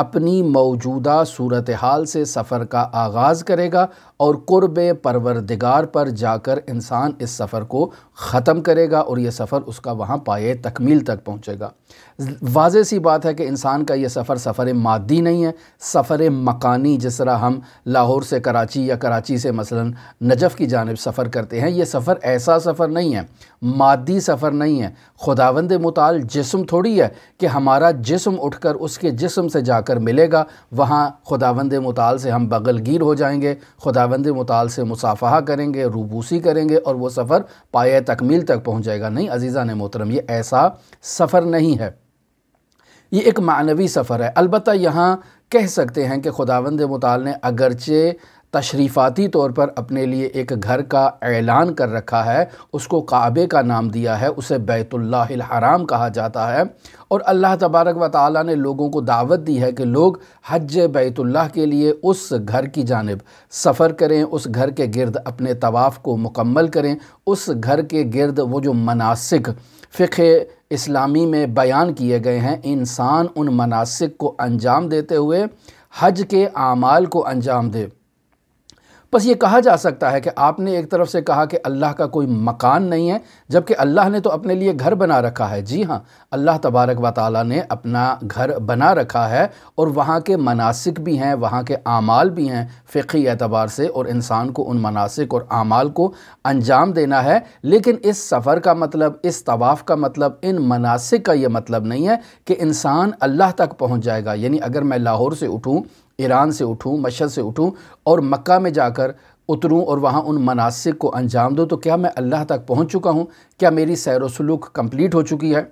اپنی موجودہ صورتحال سے سفر کا آغاز کرے گا اور قرب پروردگار پر جا کر انسان اس سفر کو ختم کرے گا اور یہ سفر اس کا وہاں پائے تکمیل تک پہنچے گا۔ واضح سی بات ہے کہ انسان کا یہ سفر مادی نہیں ہے، سفر مکانی، جس طرح ہم لاہور سے کراچی یا کراچی سے مثلا نجف کی جانب سفر کرتے ہیں، یہ سفر ایسا سفر نہیں ہے، مادی سفر نہیں ہے۔ خداوند متعال جسم تھوڑی ہے کہ ہمارا جسم اٹھ کر اس کے جسم سے جا کر ملے گا، وہاں خداوند متعال سے ہم بغل گیر ہو جائیں گے، خداوند متعال سے مصافحہ کریں گے، روبوسی کریں گے اور وہ سفر پایہ تکمیل تک پہنچ جائے گا۔ نہیں عزیزان محترم، یہ ایسا سفر نہیں ہے، یہ ایک معنوی سفر ہے۔ البتہ یہاں کہہ سکتے ہیں کہ خداوند متعال نے اگرچہ تشریفاتی طور پر اپنے لیے ایک گھر کا اعلان کر رکھا ہے، اس کو کعبے کا نام دیا ہے، اسے بیت اللہ الحرام کہا جاتا ہے، اور اللہ تبارک و تعالیٰ نے لوگوں کو دعوت دی ہے کہ لوگ حج بیت اللہ کے لیے اس گھر کی جانب سفر کریں، اس گھر کے گرد اپنے طواف کو مکمل کریں، اس گھر کے گرد وہ جو مناسک فقہ اسلامی میں بیان کیے گئے ہیں، انسان ان مناسک کو انجام دیتے ہوئے حج کے اعمال کو انجام دے۔ بس یہ کہا جا سکتا ہے کہ آپ نے ایک طرف سے کہا کہ اللہ کا کوئی مکان نہیں ہے، جبکہ اللہ نے تو اپنے لیے گھر بنا رکھا ہے۔ جی ہاں، اللہ تبارک و تعالیٰ نے اپنا گھر بنا رکھا ہے اور وہاں کے مناسک بھی ہیں، وہاں کے اعمال بھی ہیں فقہی اعتبار سے، اور انسان کو ان مناسک اور اعمال کو انجام دینا ہے۔ لیکن اس سفر کا مطلب، اس طواف کا مطلب، ان مناسک کا یہ مطلب نہیں ہے کہ انسان اللہ تک پہنچ جائے گا۔ یعنی اگر میں لاہور سے اٹھوں، ایران سے اٹھوں، مشہد سے اٹھوں اور مکہ میں جا کر اتروں اور وہاں ان مناسک کو انجام دوں، تو کیا میں اللہ تک پہنچ چکا ہوں؟ کیا میری سیر و سلوک کمپلیٹ ہو چکی ہے؟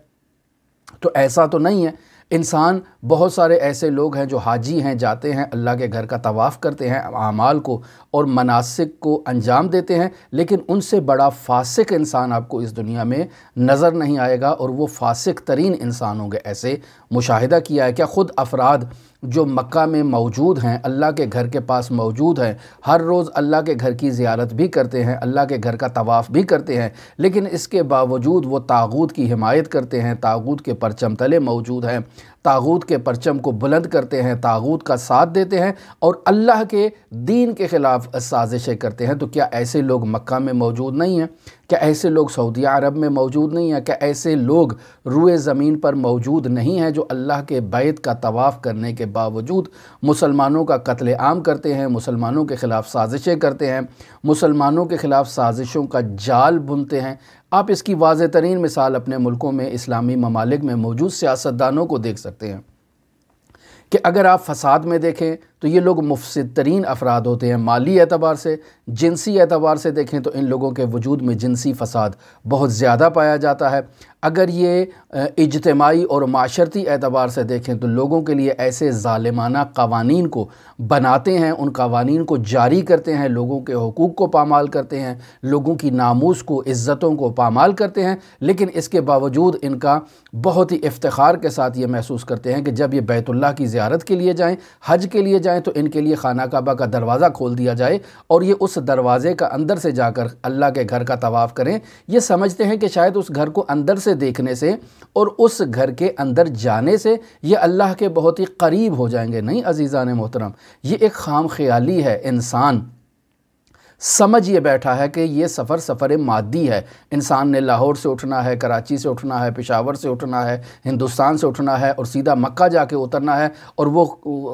تو ایسا تو نہیں ہے۔ انسان، بہت سارے ایسے لوگ ہیں جو حاجی ہیں، جاتے ہیں اللہ کے گھر کا طواف کرتے ہیں، اعمال کو اور مناسک کو انجام دیتے ہیں، لیکن ان سے بڑا فاسق انسان آپ کو اس دنیا میں نظر نہیں آئے گا، اور وہ فاسق ترین انسان ہوں گے۔ ایسے مشاہدہ کیا ہے کیا خود افراد جو مکہ میں موجود ہیں، اللہ کے گھر کے پاس موجود ہیں، ہر روز اللہ کے گھر کی زیارت بھی کرتے ہیں، اللہ کے گھر کا طواف بھی کرتے ہیں، لیکن اس کے باوجود وہ طاغوت کی حمایت کرتے ہیں، طاغوت کے پرچم تلے موجود ہیں، طاغوت کے پرچم کو بلند کرتے ہیں، طاغوت کا ساتھ دیتے ہیں اور اللہ کے دین کے خلاف سازشیں کرتے ہیں؟ تو کیا ایسے لوگ مکہ میں موجود نہیں ہیں؟ کیا ایسے لوگ سعودی عرب میں موجود نہیں ہیں؟ کیا ایسے لوگ روئے زمین پر موجود نہیں ہیں جو اللہ کے بیت کا طواف کرنے کے باوجود مسلمانوں کا قتل عام کرتے ہیں، مسلمانوں کے خلاف سازشیں کرتے ہیں، مسلمانوں کے خلاف سازشوں کا جال بنتے ہیں؟ آپ اس کی واضح ترین مثال اپنے ملکوں میں، اسلامی ممالک میں موجود سیاستدانوں کو دیکھ سکتے ہیں کہ اگر آپ فساد میں دیکھیں تو یہ لوگ مفسد ترین افراد ہوتے ہیں۔ مالی اعتبار سے، جنسی اعتبار سے دیکھیں تو ان لوگوں کے وجود میں جنسی فساد بہت زیادہ پایا جاتا ہے۔ اگر یہ اجتماعی اور معاشرتی اعتبار سے دیکھیں تو لوگوں کے لیے ایسے ظالمانہ قوانین کو بناتے ہیں، ان قوانین کو جاری کرتے ہیں، لوگوں کے حقوق کو پامال کرتے ہیں، لوگوں کی ناموس کو، عزتوں کو پامال کرتے ہیں، لیکن اس کے باوجود ان کا بہت ہی افتخار کے ساتھ یہ محسوس کرتے ہیں کہ جب یہ بیت اللہ کی زیارت کے لیے جائیں، حج کے لیے جائیں، تو ان کے لیے خانہ کعبہ کا دروازہ کھول دیا جائے اور یہ اس دروازے کا اندر سے جا کر اللہ کے گھر کا طواف کریں۔ یہ سمجھتے ہیں کہ شاید اس گھر کو اندر سے دیکھنے سے اور اس گھر کے اندر جانے سے یہ اللہ کے بہت ہی قریب ہو جائیں گے۔ نہیں عزیزان محترم، یہ ایک خام خیالی ہے۔ انسان سمجھ یہ بیٹھا ہے کہ یہ سفر مادی ہے، انسان نے لاہور سے اٹھنا ہے، کراچی سے اٹھنا ہے، پشاور سے اٹھنا ہے، ہندوستان سے اٹھنا ہے اور سیدھا مکہ جا کے اترنا ہے، اور وہ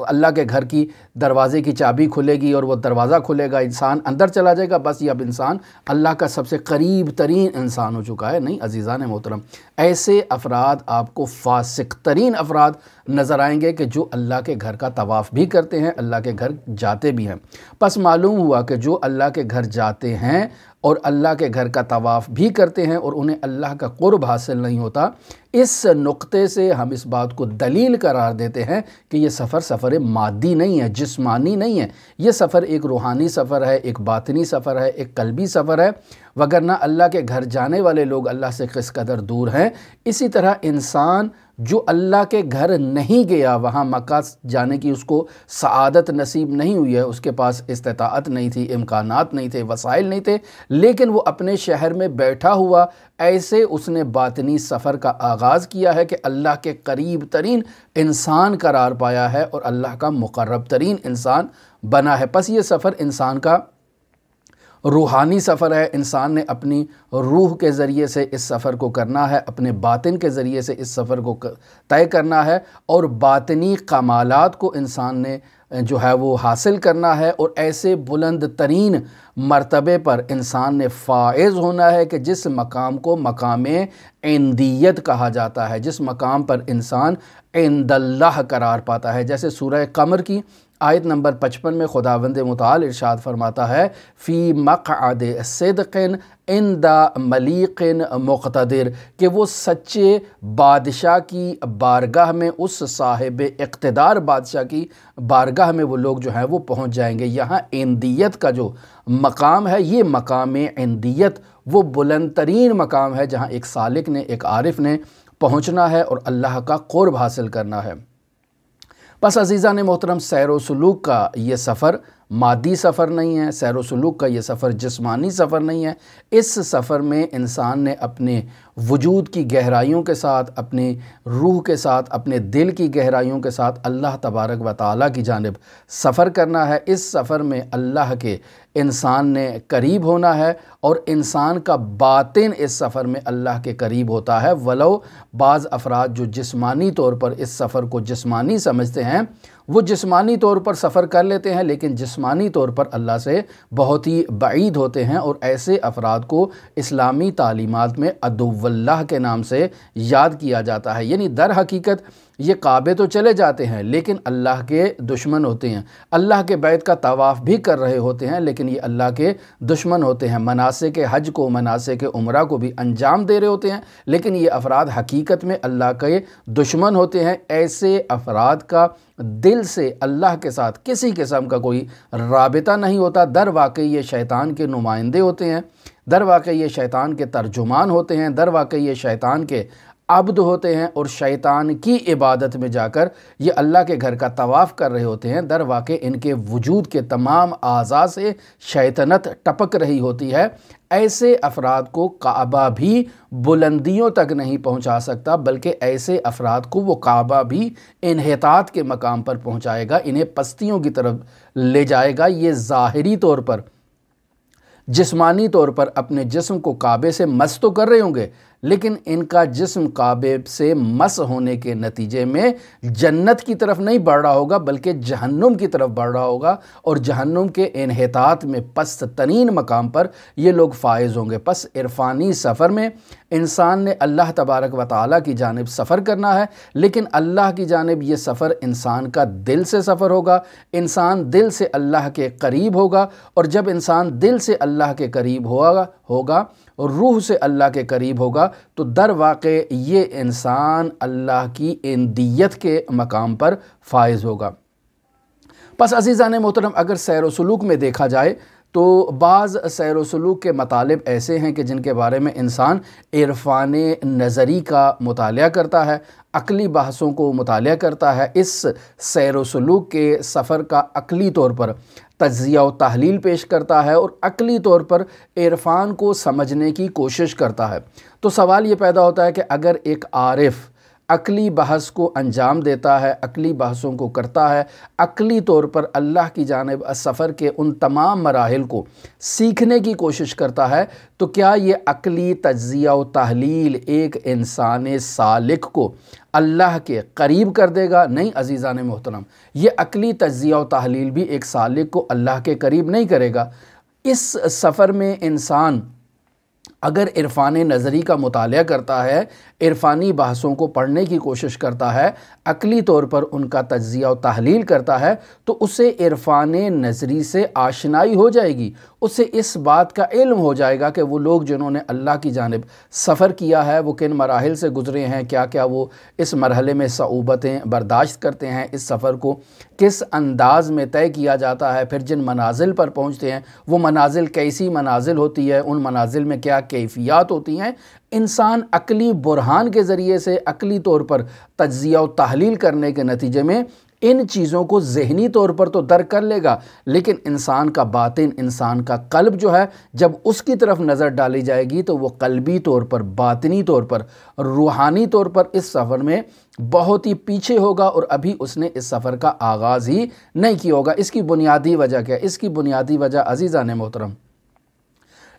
اللہ کے گھر کی دروازے کی چابی کھلے گی اور وہ دروازہ کھلے گا، انسان اندر چلا جائے گا، بس یہ اب انسان اللہ کا سب سے قریب ترین انسان ہو چکا ہے۔ نہیں عزیزان محترم، ایسے افراد آپ کو فاسق ترین افراد نظر آئیں گے کہ جو اللہ کے گھر کا طواف بھی کرتے ہیں، اللہ کے گھر جاتے بھی ہیں۔ پس معلوم ہوا کہ جو اللہ کے گھر جاتے ہیں اور اللہ کے گھر کا طواف بھی کرتے ہیں اور انہیں اللہ کا قرب حاصل نہیں ہوتا، اس نقطے سے ہم اس بات کو دلیل قرار دیتے ہیں کہ یہ سفر مادی نہیں ہے، جسمانی نہیں ہے، یہ سفر ایک روحانی سفر ہے، ایک باطنی سفر ہے، ایک قلبی سفر ہے۔ وگرنہ اللہ کے گھر جانے والے لوگ اللہ سے کس قدر دور ہیں۔ اسی طرح انسان جو اللہ کے گھر نہیں گیا، وہاں مکہ جانے کی اس کو سعادت نصیب نہیں ہوئی ہے، اس کے پاس استطاعت نہیں تھی، امکانات نہیں تھے، وسائل نہیں تھے، لیکن وہ اپنے شہر میں بیٹھا ہوا، ایسے اس نے باطنی سفر کا آغاز آغاز کیا ہے کہ اللہ کے قریب ترین انسان قرار پایا ہے اور اللہ کا مقرب ترین انسان بنا ہے۔ پس یہ سفر انسان کا روحانی سفر ہے، انسان نے اپنی روح کے ذریعے سے اس سفر کو کرنا ہے، اپنے باطن کے ذریعے سے اس سفر کو طے کرنا ہے، اور باطنی کمالات کو انسان نے جو ہے وہ حاصل کرنا ہے، اور ایسے بلند ترین مرتبے پر انسان نے فائز ہونا ہے کہ جس مقام کو مقام عندیت کہا جاتا ہے، جس مقام پر انسان عند اللہ قرار پاتا ہے۔ جیسے سورہ قمر کی آیت نمبر 55 میں خداوند متعال ارشاد فرماتا ہے فی مقعد صدق عند ملیق مقتدر، کہ وہ سچے بادشاہ کی بارگاہ میں، اس صاحب اقتدار بادشاہ کی بارگاہ میں وہ لوگ جو ہیں وہ پہنچ جائیں گے۔ یہاں عندیت کا جو مقام ہے، یہ مقام عندیت وہ بلند ترین مقام ہے جہاں ایک سالک نے، ایک عارف نے پہنچنا ہے اور اللہ کا قرب حاصل کرنا ہے۔ بس عزیزان محترم، سیر و سلوک کا یہ سفر مادی سفر نہیں ہے، سیر و سلوک کا یہ سفر جسمانی سفر نہیں ہے۔ اس سفر میں انسان نے اپنے وجود کی گہرائیوں کے ساتھ، اپنی روح کے ساتھ، اپنے دل کی گہرائیوں کے ساتھ اللہ تبارک و تعالیٰ کی جانب سفر کرنا ہے۔ اس سفر میں اللہ کے انسان نے قریب ہونا ہے، اور انسان کا باطن اس سفر میں اللہ کے قریب ہوتا ہے۔ ولو بعض افراد جو جسمانی طور پر اس سفر کو جسمانی سمجھتے ہیں، وہ جسمانی طور پر سفر کر لیتے ہیں لیکن جسمانی طور پر اللہ سے بہت ہی بعید ہوتے ہیں، اور ایسے افراد کو اسلامی تعلیمات میں عدو اللہ کے نام سے یاد کیا جاتا ہے۔ یعنی در حقیقت یہ کعبے تو چلے جاتے ہیں لیکن اللہ کے دشمن ہوتے ہیں، اللہ کے بیت کا طواف بھی کر رہے ہوتے ہیں لیکن یہ اللہ کے دشمن ہوتے ہیں، مناسک حج کو، مناسک عمرہ کو بھی انجام دے رہے ہوتے ہیں لیکن یہ افراد حقیقت میں اللہ کے دشمن ہوتے ہیں۔ ایسے افراد کا دل سے اللہ کے ساتھ کسی قسم کا کوئی رابطہ نہیں ہوتا، در واقع یہ شیطان کے نمائندے ہوتے ہیں، در واقع یہ شیطان کے ترجمان ہوتے ہیں، در واقع یہ شیطان کے عبد ہوتے ہیں، اور شیطان کی عبادت میں جا کر یہ اللہ کے گھر کا طواف کر رہے ہوتے ہیں۔ در واقع ان کے وجود کے تمام اعضاء سے شیطنت ٹپک رہی ہوتی ہے۔ ایسے افراد کو کعبہ بھی بلندیوں تک نہیں پہنچا سکتا، بلکہ ایسے افراد کو وہ کعبہ بھی انحطاط کے مقام پر پہنچائے گا، انہیں پستیوں کی طرف لے جائے گا۔ یہ ظاہری طور پر، جسمانی طور پر اپنے جسم کو کعبے سے مس تو کر رہے ہوں گے لیکن ان کا جسم کعبے سے مس ہونے کے نتیجے میں جنت کی طرف نہیں بڑھ رہا ہوگا بلکہ جہنم کی طرف بڑھ رہا ہوگا، اور جہنم کے انحطاط میں پست ترین مقام پر یہ لوگ فائز ہوں گے۔ پس عرفانی سفر میں انسان نے اللہ تبارک و تعالیٰ کی جانب سفر کرنا ہے، لیکن اللہ کی جانب یہ سفر انسان کا دل سے سفر ہوگا، انسان دل سے اللہ کے قریب ہوگا، اور جب انسان دل سے اللہ کے قریب ہوگا روح سے اللہ کے قریب ہوگا تو در واقع یہ انسان اللہ کی عندیت کے مقام پر فائز ہوگا۔ پس عزیزان محترم، اگر سیر و سلوک میں دیکھا جائے تو بعض سیر و سلوک کے مطالب ایسے ہیں کہ جن کے بارے میں انسان عرفان نظری کا مطالعہ کرتا ہے، عقلی بحثوں کو مطالعہ کرتا ہے، اس سیر و سلوک کے سفر کا عقلی طور پر تجزیہ و تحلیل پیش کرتا ہے اور عقلی طور پر عرفان کو سمجھنے کی کوشش کرتا ہے۔ تو سوال یہ پیدا ہوتا ہے کہ اگر ایک عارف عقلی بحث کو انجام دیتا ہے، عقلی بحثوں کو کرتا ہے، عقلی طور پر اللہ کی جانب سفر کے ان تمام مراحل کو سیکھنے کی کوشش کرتا ہے، تو کیا یہ عقلی تجزیہ و تحلیل ایک انسان سالک کو اللہ کے قریب کر دے گا؟ نہیں عزیزان محترم، یہ عقلی تجزیہ و تحلیل بھی ایک سالک کو اللہ کے قریب نہیں کرے گا۔ اس سفر میں انسان اگر عرفان نظری کا مطالعہ کرتا ہے، عرفانی بحثوں کو پڑھنے کی کوشش کرتا ہے، عقلی طور پر ان کا تجزیہ و تحلیل کرتا ہے، تو اسے عرفان نظری سے آشنائی ہو جائے گی، اسے اس بات کا علم ہو جائے گا کہ وہ لوگ جنہوں نے اللہ کی جانب سفر کیا ہے وہ کن مراحل سے گزرے ہیں، کیا کیا وہ اس مرحلے میں صعوبتیں برداشت کرتے ہیں، اس سفر کو کس انداز میں طے کیا جاتا ہے، پھر جن منازل پر پہنچتے ہیں وہ منازل کیسی منازل ہوتی ہے، ان منازل میں کیا کیفیات ہوتی ہیں۔ انسان عقلی برہان کے ذریعے سے عقلی طور پر تجزیہ و تحلیل کرنے کے نتیجے میں ان چیزوں کو ذہنی طور پر تو درک کر لے گا، لیکن انسان کا باطن، انسان کا قلب جو ہے، جب اس کی طرف نظر ڈالی جائے گی تو وہ قلبی طور پر، باطنی طور پر، روحانی طور پر اس سفر میں بہت ہی پیچھے ہوگا، اور ابھی اس نے اس سفر کا آغاز ہی نہیں کیا ہوگا۔ اس کی بنیادی وجہ کیا ہے؟ اس کی بنیادی وجہ عزیزان محترم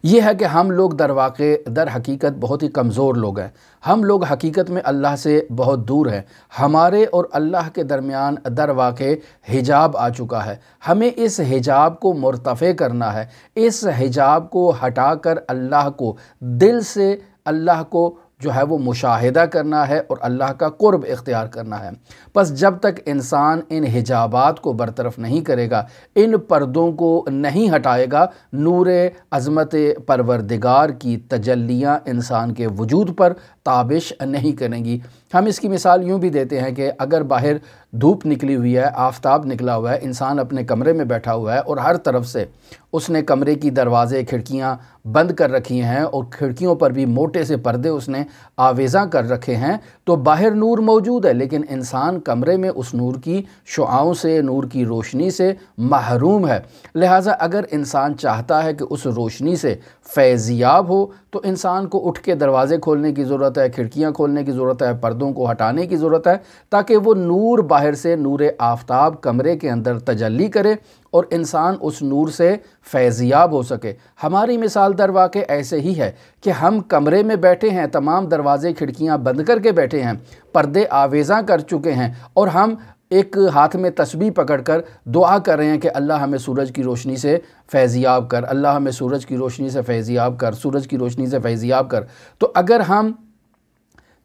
یہ ہے کہ ہم لوگ در حقیقت بہت ہی کمزور لوگ ہیں۔ ہم لوگ حقیقت میں اللہ سے بہت دور ہیں۔ ہمارے اور اللہ کے درمیان در واقع حجاب آ چکا ہے۔ ہمیں اس حجاب کو مرتفع کرنا ہے، اس حجاب کو ہٹا کر اللہ کو دل سے، اللہ کو جو ہے وہ مشاہدہ کرنا ہے اور اللہ کا قرب اختیار کرنا ہے۔ پس جب تک انسان ان حجابات کو برطرف نہیں کرے گا، ان پردوں کو نہیں ہٹائے گا، نور عظمت پروردگار کی تجلیاں انسان کے وجود پر تابش نہیں کریں گی۔ ہم اس کی مثال یوں بھی دیتے ہیں کہ اگر باہر دھوپ نکلی ہوئی ہے، آفتاب نکلا ہوا ہے، انسان اپنے کمرے میں بیٹھا ہوا ہے اور ہر طرف سے اس نے کمرے کی دروازے، کھڑکیاں بند کر رکھی ہیں اور کھڑکیوں پر بھی موٹے سے پردے اس نے آویزاں کر رکھے ہیں، تو باہر نور موجود ہے، لیکن انسان کمرے میں اس نور کی شعاؤں سے، نور کی روشنی سے محروم ہے۔ لہٰذا اگر انسان چاہتا ہے کہ اس روشنی سے فیضیاب ہو تو انسان کو اٹھ کے دروازے کھولنے کی ضرورت ہے، کھڑکیاں کھولنے کی ضرورت ہے، پردوں کو ہٹانے کی ضرورت ہے، تاکہ وہ نور باہر سے، نور آفتاب کمرے کے اندر تجلی کرے اور انسان اس نور سے فیضیاب ہو سکے۔ ہماری مثال در واقع ایسے ہی ہے کہ ہم کمرے میں بیٹھے ہیں، تمام دروازے کھڑکیاں بند کر کے بیٹھے ہیں، پردے آویزاں کر چکے ہیں، اور ہم ایک ہاتھ میں تسبیح پکڑ کر دعا کر رہے ہیں کہ اللہ ہمیں سورج کی روشنی سے فیضیاب کر، اللہ ہمیں سورج کی روشنی سے فیضیاب کر، سورج کی روشنی سے فیضیاب کر۔ تو اگر ہم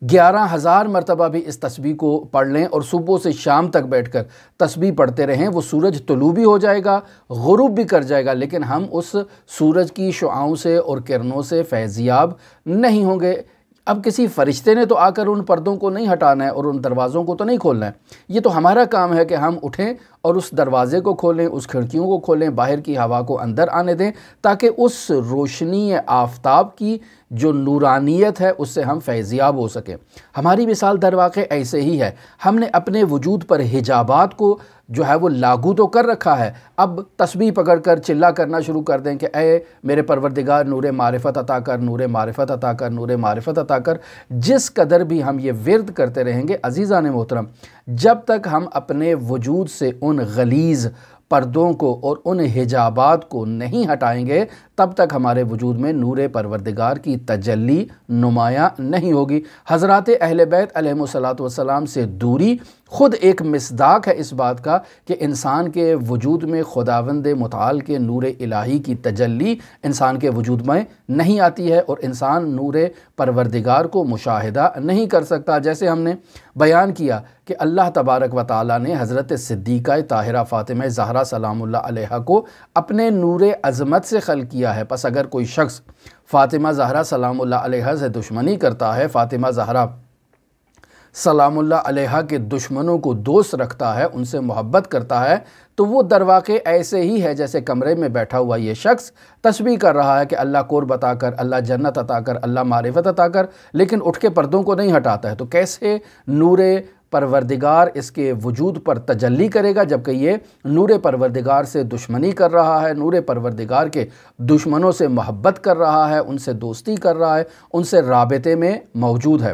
11,000 مرتبہ بھی اس تسبیح کو پڑھ لیں اور صبح سے شام تک بیٹھ کر تسبیح پڑھتے رہیں، وہ سورج طلوع بھی ہو جائے گا، غروب بھی کر جائے گا، لیکن ہم اس سورج کی شعاؤں سے اور کرنوں سے فیضیاب نہیں ہوں گے۔ اب کسی فرشتے نے تو آ کر ان پردوں کو نہیں ہٹانا ہے اور ان دروازوں کو تو نہیں کھولنا ہے، یہ تو ہمارا کام ہے کہ ہم اٹھیں اور اس دروازے کو کھولیں، اس کھڑکیوں کو کھولیں، باہر کی ہوا کو اندر آنے دیں، تاکہ اس روشنی آفتاب کی جو نورانیت ہے اس سے ہم فیضیاب ہو سکیں۔ ہماری مثال در واقع ایسے ہی ہے۔ ہم نے اپنے وجود پر حجابات کو جو ہے وہ لاگو تو کر رکھا ہے، اب تسبیح پکڑ کر چلا کرنا شروع کر دیں کہ اے میرے پروردگار نور معرفت عطا کر، نور معرفت عطا کر، نور معرفت عطا کر۔ جس قدر بھی ہم یہ ورد کرتے رہیں گے عزیزان محترم، جب تک ہم اپنے وجود سے ان غلیظ پردوں کو اور ان حجابات کو نہیں ہٹائیں گے، تب تک ہمارے وجود میں نور پروردگار کی تجلی نمایاں نہیں ہوگی۔ حضرات اہل بیت علیہم السلام سے دوری خود ایک مصداق ہے اس بات کا کہ انسان کے وجود میں خداوند متعال کے نور الہی کی تجلی انسان کے وجود میں نہیں آتی ہے اور انسان نور پروردگار کو مشاہدہ نہیں کر سکتا۔ جیسے ہم نے بیان کیا کہ اللہ تبارک و تعالیٰ نے حضرت صدیقہ طاہرہ فاطمہ زہرا سلام اللہ علیہا کو اپنے نور عظمت سے خلق کیا ہے۔ پس اگر کوئی شخص فاطمہ زہرا سلام اللہ علیہا سے دشمنی کرتا ہے، فاطمہ زہرا سلام اللہ علیہا کے دشمنوں کو دوست رکھتا ہے، ان سے محبت کرتا ہے، تو وہ در واقع ایسے ہی ہے جیسے کمرے میں بیٹھا ہوا یہ شخص تسبیح کر رہا ہے کہ اللہ قرب عطا کر، اللہ جنت عطا کر، اللہ معرفت عطا کر، لیکن اٹھ کے پردوں کو نہیں ہٹاتا ہے۔ تو کیسے نور پروردگار اس کے وجود پر تجلی کرے گا جبکہ یہ نور پروردگار سے دشمنی کر رہا ہے، نور پروردگار کے دشمنوں سے محبت کر رہا ہے، ان سے دوستی کر رہا ہے، ان سے رابطے میں موجود ہے۔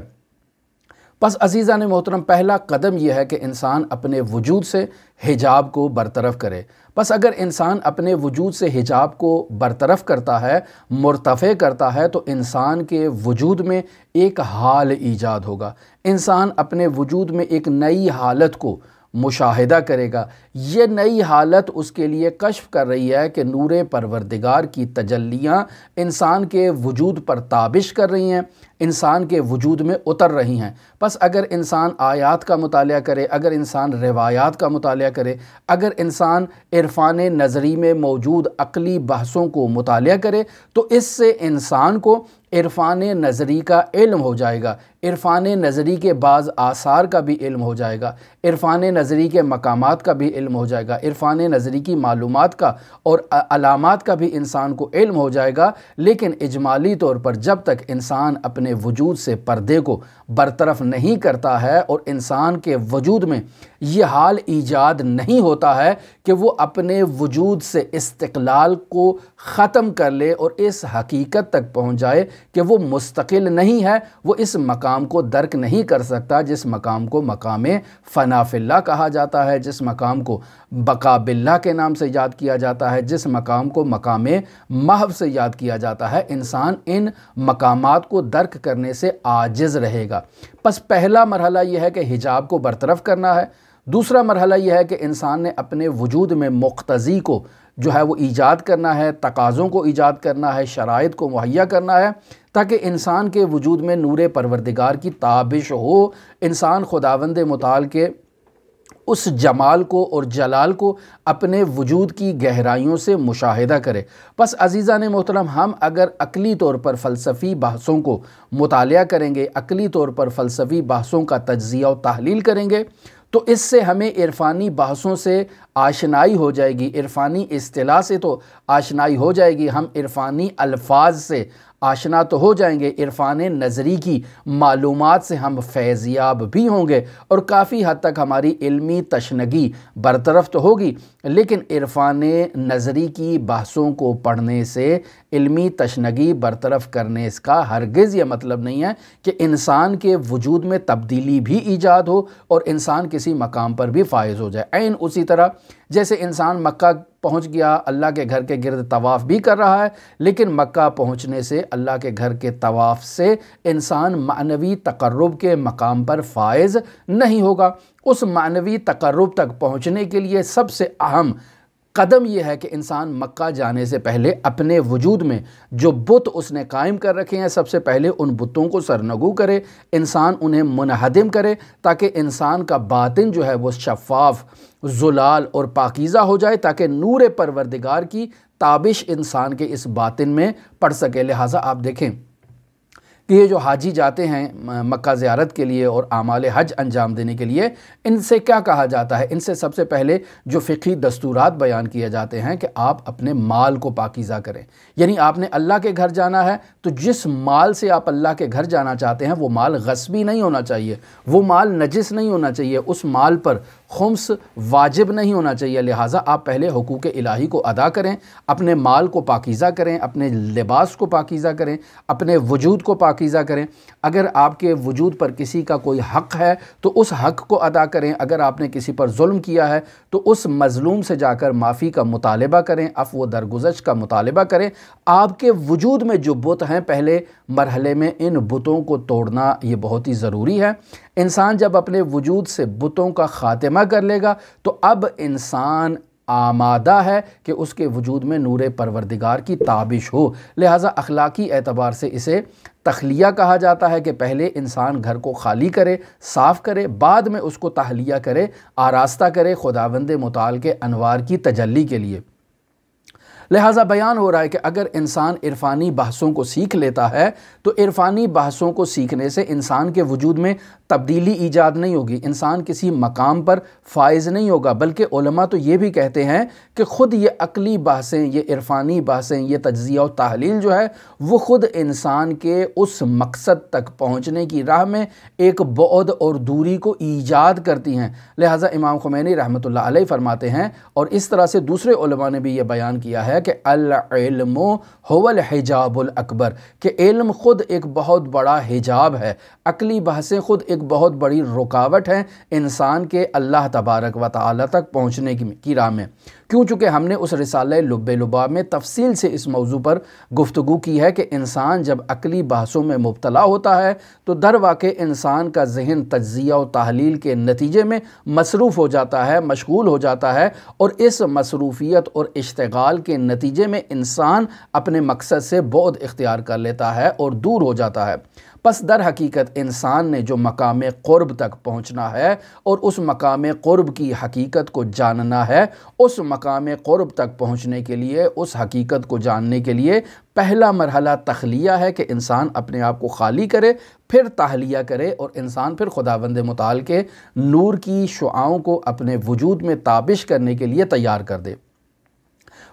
پس عزیزان محترم، پہلا قدم یہ ہے کہ انسان اپنے وجود سے حجاب کو برطرف کرے۔ پس اگر انسان اپنے وجود سے حجاب کو برطرف کرتا ہے، مرتفع کرتا ہے، تو انسان کے وجود میں ایک حال ایجاد ہوگا، انسان اپنے وجود میں ایک نئی حالت کو مشاہدہ کرے گا۔ یہ نئی حالت اس کے لیے کشف کر رہی ہے کہ نور پروردگار کی تجلیاں انسان کے وجود پر تابش کر رہی ہیں، انسان کے وجود میں اتر رہی ہیں۔ پس اگر انسان آیات کا مطالعہ کرے، اگر انسان روایات کا مطالعہ کرے، اگر انسان عرفان نظری میں موجود عقلی بحثوں کو مطالعہ کرے، تو اس سے انسان کو عرفان نظری کا علم ہو جائے گا، عرفان نظری کے بعض آثار کا بھی علم ہو جائے گا، عرفان نظری کے مقامات کا بھی علم ہو جائے گا، عرفان نظری کی معلومات کا اور علامات کا بھی انسان کو علم ہو جائے گا۔ لیکن اجمالی طور پر جب تک انسان اپنے اپنے وجود سے پردے کو برطرف نہیں کرتا ہے اور انسان کے وجود میں یہ حال ایجاد نہیں ہوتا ہے کہ وہ اپنے وجود سے استقلال کو ختم کر لے اور اس حقیقت تک پہنچ جائے کہ وہ مستقل نہیں ہے، وہ اس مقام کو درک نہیں کر سکتا جس مقام کو مقام فنا فی اللہ کہا جاتا ہے، جس مقام کو بقا باللہ کے نام سے یاد کیا جاتا ہے، جس مقام کو مقام محو سے یاد کیا جاتا ہے۔ انسان ان مقامات کو درک کرنے سے عاجز رہے گا۔ پس پہلا مرحلہ یہ ہے کہ حجاب کو برطرف کرنا ہے۔ دوسرا مرحلہ یہ ہے کہ انسان نے اپنے وجود میں مقتضی کو جو ہے وہ ایجاد کرنا ہے، تقاضوں کو ایجاد کرنا ہے، شرائط کو مہیا کرنا ہے، تاکہ انسان کے وجود میں نور پروردگار کی تابش ہو، انسان خداوند متعال کے اس جمال کو اور جلال کو اپنے وجود کی گہرائیوں سے مشاہدہ کرے۔ پس عزیزان محترم، ہم اگر عقلی طور پر فلسفی بحثوں کو مطالعہ کریں گے، عقلی طور پر فلسفی بحثوں کا تجزیہ و تحلیل کریں گے، تو اس سے ہمیں عرفانی بحثوں سے آشنائی ہو جائے گی، عرفانی اصطلاح سے تو آشنائی ہو جائے گی، ہم عرفانی الفاظ سے آشنا تو ہو جائیں گے، عرفان نظری کی معلومات سے ہم فیضیاب بھی ہوں گے اور کافی حد تک ہماری علمی تشنگی برطرف تو ہوگی، لیکن عرفان نظری کی بحثوں کو پڑھنے سے علمی تشنگی برطرف کرنے اس کا ہرگز یہ مطلب نہیں ہے کہ انسان کے وجود میں تبدیلی بھی ایجاد ہو اور انسان کسی مقام پر بھی فائز ہو جائے۔ عین اسی طرح جیسے انسان مکہ پہنچ گیا، اللہ کے گھر کے گرد طواف بھی کر رہا ہے، لیکن مکہ پہنچنے سے، اللہ کے گھر کے طواف سے انسان معنوی تقرب کے مقام پر فائز نہیں ہوگا۔ اس معنوی تقرب تک پہنچنے کے لیے سب سے اہم قدم یہ ہے کہ انسان مکہ جانے سے پہلے اپنے وجود میں جو بت اس نے قائم کر رکھے ہیں، سب سے پہلے ان بتوں کو سرنگو کرے، انسان انہیں منہدم کرے، تاکہ انسان کا باطن جو ہے وہ شفاف، زلال اور پاکیزہ ہو جائے، تاکہ نور پروردگار کی تابش انسان کے اس باطن میں پڑ سکے۔ لہٰذا آپ دیکھیں کہ یہ جو حاجی جاتے ہیں مکہ زیارت کے لیے اور اعمال حج انجام دینے کے لیے، ان سے کیا کہا جاتا ہے؟ ان سے سب سے پہلے جو فقہی دستورات بیان کیے جاتے ہیں کہ آپ اپنے مال کو پاکیزہ کریں، یعنی آپ نے اللہ کے گھر جانا ہے تو جس مال سے آپ اللہ کے گھر جانا چاہتے ہیں وہ مال غصبی نہیں ہونا چاہیے، وہ مال نجس نہیں ہونا چاہیے، اس مال پر خمس واجب نہیں ہونا چاہیے۔ لہٰذا آپ پہلے حقوق الہی کو ادا کریں، اپنے مال کو پاکیزہ کریں، اپنے لباس کو پاکیزہ کریں، اپنے وجود کو پاکیزہ کریں۔ اگر آپ کے وجود پر کسی کا کوئی حق ہے تو اس حق کو ادا کریں، اگر آپ نے کسی پر ظلم کیا ہے تو اس مظلوم سے جا کر معافی کا مطالبہ کریں، عفو و درگزشت کا مطالبہ کریں۔ آپ کے وجود میں جو بت ہیں، پہلے مرحلے میں ان بتوں کو توڑنا یہ بہت ہی ضروری ہے۔ انسان جب اپنے وجود سے بتوں کا خاتمہ کر لے گا تو اب انسان آمادہ ہے کہ اس کے وجود میں نور پروردگار کی تابش ہو۔ لہٰذا اخلاقی اعتبار سے اسے تخلیہ کہا جاتا ہے کہ پہلے انسان گھر کو خالی کرے، صاف کرے، بعد میں اس کو تحلیہ کرے، آراستہ کرے خداوند متعال کے انوار کی تجلی کے لیے۔ لہٰذا بیان ہو رہا ہے کہ اگر انسان عرفانی بحثوں کو سیکھ لیتا ہے تو عرفانی بحثوں کو سیکھنے سے انسان کے وجود میں تبدیلی ایجاد نہیں ہوگی، انسان کسی مقام پر فائز نہیں ہوگا، بلکہ علماء تو یہ بھی کہتے ہیں کہ خود یہ عقلی بحثیں، یہ عرفانی بحثیں، یہ تجزیہ و تحلیل جو ہے وہ خود انسان کے اس مقصد تک پہنچنے کی راہ میں ایک بعد اور دوری کو ایجاد کرتی ہیں۔ لہٰذا امام خمینی رحمۃ اللہ علیہ فرماتے ہیں، اور اس طرح سے دوسرے علماء نے بھی یہ بیان کیا ہے کہ العلم هو الحجاب الاکبر، کہ علم خود ایک بہت بڑا حجاب ہے، عقلی بحثیں خود ایک بہت بڑی رکاوٹ ہیں انسان کے اللہ تبارک و تعالی تک پہنچنے کی راہ میں۔ کیوں؟ چونکہ ہم نے اس رسالہ لب لباب میں تفصیل سے اس موضوع پر گفتگو کی ہے کہ انسان جب عقلی بحثوں میں مبتلا ہوتا ہے تو در واقع انسان کا ذہن تجزیہ و تحلیل کے نتیجے میں مصروف ہو جاتا ہے، مشغول ہو جاتا ہے، اور اس مصروفیت اور اشتغال کے نتیجے میں انسان اپنے مقصد سے بعد اختیار کر لیتا ہے اور دور ہو جاتا ہے۔ پس در حقیقت انسان نے جو مقام قرب تک پہنچنا ہے اور اس مقام قرب کی حقیقت کو جاننا ہے، اس مقام قرب تک پہنچنے کے لیے، اس حقیقت کو جاننے کے لیے پہلا مرحلہ تخلیہ ہے کہ انسان اپنے آپ کو خالی کرے، پھر تحلیہ کرے، اور انسان پھر خداوند متعال کے نور کی شعاؤں کو اپنے وجود میں تابش کرنے کے لیے تیار کر دے۔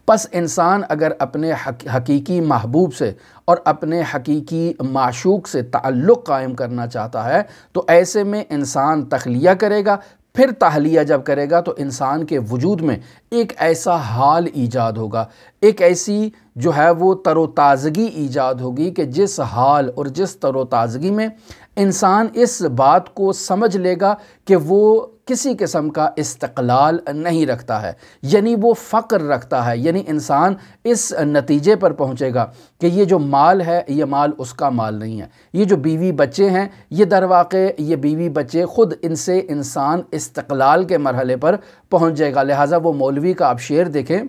پس انسان اگر اپنے حقیقی محبوب سے اور اپنے حقیقی معشوق سے تعلق قائم کرنا چاہتا ہے تو ایسے میں انسان تخلیہ کرے گا، پھر تحلیہ جب کرے گا تو انسان کے وجود میں ایک ایسا حال ایجاد ہوگا، ایک ایسی جو ہے وہ تر و تازگی ایجاد ہوگی کہ جس حال اور جس تر و تازگی میں انسان اس بات کو سمجھ لے گا کہ وہ کسی قسم کا استقلال نہیں رکھتا ہے، یعنی وہ فقر رکھتا ہے، یعنی انسان اس نتیجے پر پہنچے گا کہ یہ جو مال ہے یہ مال اس کا مال نہیں ہے، یہ جو بیوی بچے ہیں یہ در واقع یہ بیوی بچے خود ان سے انسان استقلال کے مرحلے پر پہنچ جائے گا۔ لہٰذا وہ مولوی کا آپ شعر دیکھیں،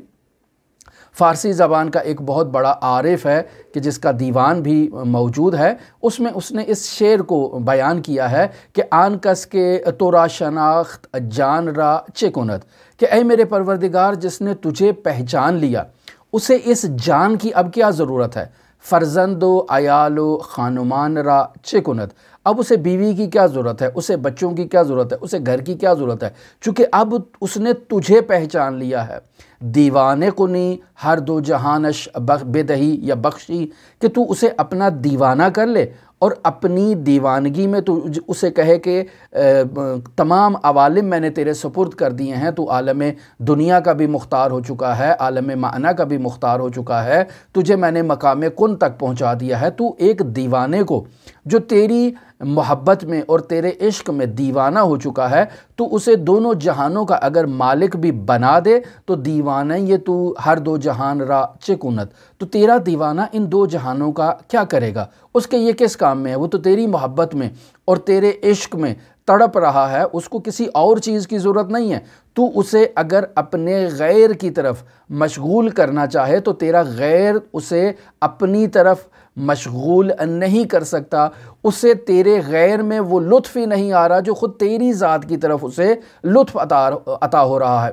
فارسی زبان کا ایک بہت بڑا عارف ہے کہ جس کا دیوان بھی موجود ہے، اس میں اس نے اس شعر کو بیان کیا ہے کہ آن کس کے تورا شناخت جان را چه کند، کہ اے میرے پروردگار جس نے تجھے پہچان لیا اسے اس جان کی اب کیا ضرورت ہے، فرزند و عیال و خانمان را چه کند، اب اسے بیوی کی کیا ضرورت ہے، اسے بچوں کی کیا ضرورت ہے، اسے گھر کی کیا ضرورت ہے، چونکہ اب اس نے تجھے پہچان لیا ہے۔ دیوانے کنی ہر دو جہانش بدہی یا بخشی، کہ تو اسے اپنا دیوانہ کر لے اور اپنی دیوانگی میں تو اسے کہے کہ تمام عوالم میں نے تیرے سپرد کر دیے ہیں، تو عالم دنیا کا بھی مختار ہو چکا ہے، عالم معنی کا بھی مختار ہو چکا ہے، تجھے میں نے مقام کن تک پہنچا دیا ہے، تو ایک دیوانے کو جو تیری محبت میں اور تیرے عشق میں دیوانہ ہو چکا ہے تو اسے دونوں جہانوں کا اگر مالک بھی بنا دے تو دیوانہ یہ تو ہر دو جہان را چه کند، تو تیرا دیوانہ ان دو جہانوں کا کیا کرے گا، اس کے یہ کس کام میں ہے، وہ تو تیری محبت میں اور تیرے عشق میں تڑپ رہا ہے، اس کو کسی اور چیز کی ضرورت نہیں ہے، تو اسے اگر اپنے غیر کی طرف مشغول کرنا چاہے تو تیرا غیر اسے اپنی طرف مشغول نہیں کر سکتا، اسے تیرے غیر میں وہ لطف ہی نہیں آ رہا جو خود تیری ذات کی طرف اسے لطف عطا ہو رہا ہے۔